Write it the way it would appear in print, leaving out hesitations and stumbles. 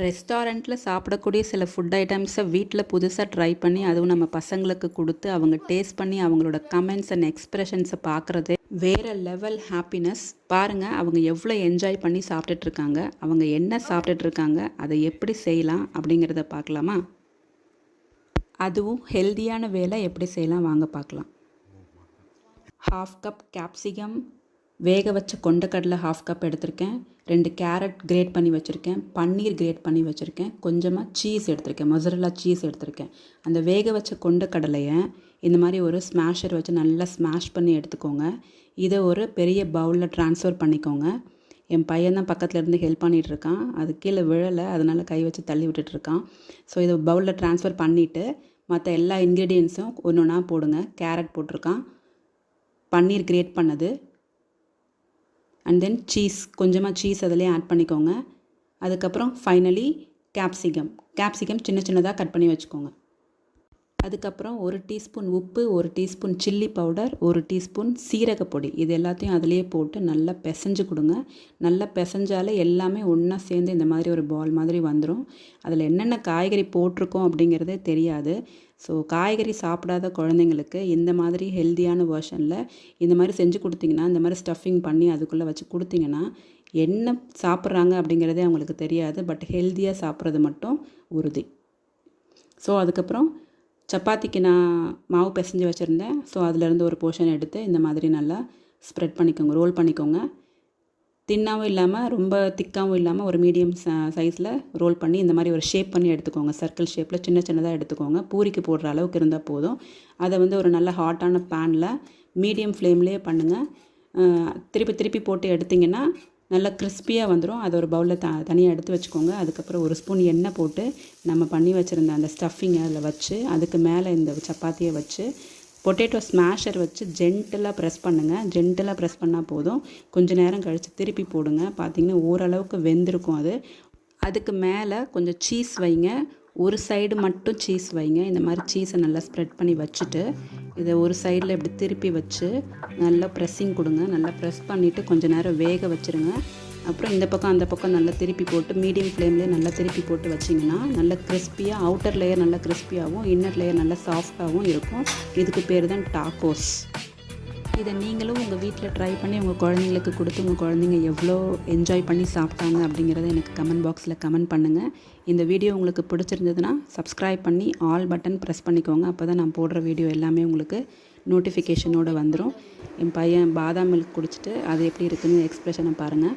ரெஸ்டாரண்ட்டில் சாப்பிடக்கூடிய சில ஃபுட் ஐட்டம்ஸை வீட்டில் புதுசாக ட்ரை பண்ணி அதுவும் நம்ம பசங்களுக்கு கொடுத்து அவங்க டேஸ்ட் பண்ணி அவங்களோட கமெண்ட்ஸ் அண்ட் எக்ஸ்ப்ரெஷன்ஸை பார்க்குறதே வேறு லெவல் ஹாப்பினஸ். பாருங்கள் அவங்க எவ்வளோ என்ஜாய் பண்ணி சாப்பிட்டுட்ருக்காங்க, அவங்க என்ன சாப்பிட்டுட்ருக்காங்க, அதை எப்படி செய்யலாம் அப்படிங்கிறத பார்க்கலாமா? அதுவும் ஹெல்தியான வேலை எப்படி செய்யலாம் வாங்க பார்க்கலாம். 1/2 கப் கேப்சிகம், வேக வச்ச கொண்டக்கடலை 1/2 கப் எடுத்திருக்கேன். 2 கேரட் கிரேட் பண்ணி வச்சுருக்கேன். பன்னீர் கிரேட் பண்ணி வச்சுருக்கேன். கொஞ்சமாக சீஸ் எடுத்திருக்கேன், மொசரல்லா சீஸ் எடுத்திருக்கேன். அந்த வேக வச்ச கொண்டக்கடலையை இந்த மாதிரி ஒரு ஸ்மாஷர் வச்சு நல்லா ஸ்மாஷ் பண்ணி எடுத்துக்கோங்க. இதை ஒரு பெரிய பவுலில் ட்ரான்ஸ்ஃபர் பண்ணிக்கோங்க. என் பையன் தான் பக்கத்தில் இருந்து ஹெல்ப் பண்ணிகிட்டு இருக்கான். அது கீழே விழலை, அதனால் கை வச்சு தள்ளி விட்டுட்ருக்கான். ஸோ இதை பவுலில் ட்ரான்ஸ்ஃபர் பண்ணிவிட்டு மற்ற எல்லா இன்க்ரீடியன்ஸும் ஒன்று ஒன்றா போடுங்க. கேரட் போட்டிருக்கான், பன்னீர் கிரேட் பண்ணது, அண்ட் தென் சீஸ், கொஞ்சமாக சீஸ் அதிலே ஆட் பண்ணிக்கோங்க. அதுக்கப்புறம் ஃபைனலி கேப்சிகம் சின்ன சின்னதாக கட் பண்ணி வச்சுக்கோங்க. அதுக்கப்புறம் 1 டீஸ்பூன் உப்பு, 1 டீஸ்பூன் சில்லி பவுடர், 1 டீஸ்பூன் சீரகப்பொடி, இது எல்லாத்தையும் அதிலே போட்டு நல்லா பிசைஞ்சு கொடுங்க. நல்லா பிசைஞ்சாலே எல்லாமே ஒன்றா சேர்ந்து இந்த மாதிரி ஒரு பால் மாதிரி வந்துடும். அதில் என்னென்ன காய்கறி போட்டிருக்கோம் அப்படிங்கிறதே தெரியாது. ஸோ காய்கறி சாப்பிடாத குழந்தைங்களுக்கு இந்த மாதிரி ஹெல்த்தியான வேர்ஷனில் இந்த மாதிரி செஞ்சு கொடுத்தீங்கன்னா, இந்த மாதிரி ஸ்டஃபிங் பண்ணி அதுக்குள்ளே வச்சு கொடுத்தீங்கன்னா என்ன சாப்பிட்றாங்க அப்படிங்கிறதே அவங்களுக்கு தெரியாது. பட் ஹெல்த்தியாக சாப்பிட்றது மட்டும் உறுதி. ஸோ அதுக்கப்புறம் சப்பாத்திக்கு நான் மாவு பிசைஞ்சு வச்சுருந்தேன். ஸோ அதிலேருந்து ஒரு போர்ஷன் எடுத்து இந்த மாதிரி நல்லா ஸ்ப்ரெட் பண்ணிக்கோங்க, ரோல் பண்ணிக்கோங்க. தின்னாகவும் இல்லாமல் ரொம்ப திக்காகவும் இல்லாமல் ஒரு மீடியம் சைஸில் ரோல் பண்ணி இந்த மாதிரி ஒரு ஷேப் பண்ணி எடுத்துக்கோங்க. சர்க்கிள் ஷேப்பில் சின்ன சின்னதாக எடுத்துக்கோங்க. பூரிக்கு போடுற அளவுக்கு இருந்தால் போதும். அதை ஒரு நல்ல ஹாட்டான பேனில் மீடியம் ஃப்ளேம்லேயே பண்ணுங்கள். திருப்பி போட்டு எடுத்திங்கன்னா நல்லா கிறிஸ்பியாக வந்துடும். அதை ஒரு பவுலில் தனியாக எடுத்து வச்சுக்கோங்க. அதுக்கப்புறம் 1 ஸ்பூன் எண்ணெய் போட்டு நம்ம பண்ணி வச்சுருந்த அந்த ஸ்டஃபிங்கை அதில் வச்சு அதுக்கு மேலே இந்த சப்பாத்தியை வச்சு பொட்டேட்டோ ஸ்மாஷர் வச்சு ஜென்டலாக ப்ரெஸ் பண்ணுங்கள். ஜென்டலாக ப்ரெஸ் பண்ணால் போதும். கொஞ்சம் நேரம் கழித்து திருப்பி போடுங்க. பார்த்திங்கன்னா ஓரளவுக்கு வெந்திருக்கும் அது. அதுக்கு மேலே கொஞ்சம் சீஸ் வைங்க. ஒரு சைடு மட்டும் சீஸ் வைங்க. இந்த மாதிரி சீஸை நல்லா ஸ்ப்ரெட் பண்ணி வச்சுட்டு இதை ஒரு சைடில் இப்படி திருப்பி வச்சு நல்லா ப்ரெஸ்ஸிங் கொடுங்க. நல்லா ப்ரெஸ் பண்ணிவிட்டு கொஞ்சம் நேரம் வேக வச்சுருங்க. அப்புறம் இந்த பக்கம் அந்த பக்கம் நல்லா திருப்பி போட்டு மீடியம் ஃப்ளேம்லேயே நல்லா திருப்பி போட்டு வச்சிங்கன்னா நல்லா கிறிஸ்பியாக, அவுட்டர் லேயர் நல்லா கிறிஸ்பியாகவும் இன்னர் லேயர் நல்லா சாஃப்டாகவும் இருக்கும். இதுக்கு பேர் தான் டாக்கோஸ். இதை நீங்களும் உங்கள் வீட்டில் ட்ரை பண்ணி உங்கள் குழந்தைங்களுக்கு கொடுத்து உங்கள் குழந்தைங்க எவ்வளோ என்ஜாய் பண்ணி சாப்பிட்டாங்க அப்படிங்கிறத எனக்கு கமெண்ட் பாக்ஸில் கமெண்ட் பண்ணுங்கள். இந்த வீடியோ உங்களுக்கு பிடிச்சிருந்ததுன்னா சப்ஸ்கிரைப் பண்ணி ஆல் பட்டன் ப்ரெஸ் பண்ணிக்கோங்க. அப்போ தான் நான் போடுற வீடியோ எல்லாமே உங்களுக்கு நோட்டிஃபிகேஷனோடு வந்துடும். என் பையன் பாதாம் மில்க் குடிச்சிட்டு அது எப்படி இருக்குன்னு எக்ஸ்ப்ரெஷனை பாருங்கள்.